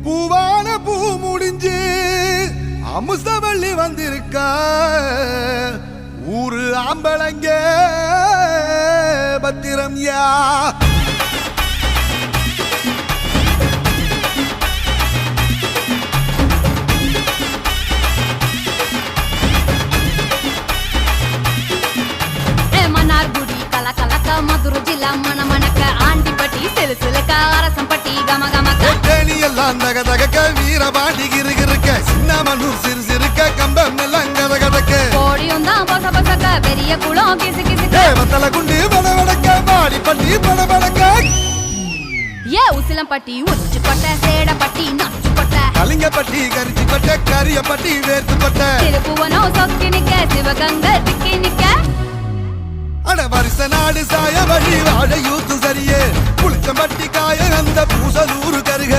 பூவான பூ முடிஞ்சு அமுசவள்ளி வந்திருக்க ஊரு ஆம்பளங்க பத்திரம் யா மதுரை ஜில்லா மணமணக்க ஆண்டிப்பட்டி சிலுசிலுக்க அரசம்பட்டி கமகமக்க தேனி எல்லாம் தகதகக்க வீரபாண்டி கிருகிருக்க சின்னமனூர் சிறுசிருக்க கம்பம் எல்லாம் கதகதக்க கோடியும் தான் பொச பொசக்க பெரிய குளம் கிசு கிசுக்க தேவத்தல குண்டு படபடக்க பாடிப்பட்டி படபடக்க ஏ உசிலம்பட்டி உச்சிப்பட்ட சேடப்பட்டி நச்சுப்பட்ட கலிங்கப்பட்டி கரிச்சிப்பட்ட கரியப்பட்டி வேர்த்துப்பட்ட திருப்புவனம் சொக்கி நிக்க சிவகங்க திக்கி நிக்க அட வருஷ நாடு சாய வழி வாழ யூத்து சரியே புளிச்சம்பட்டி காய அந்த பூசலூரு கருக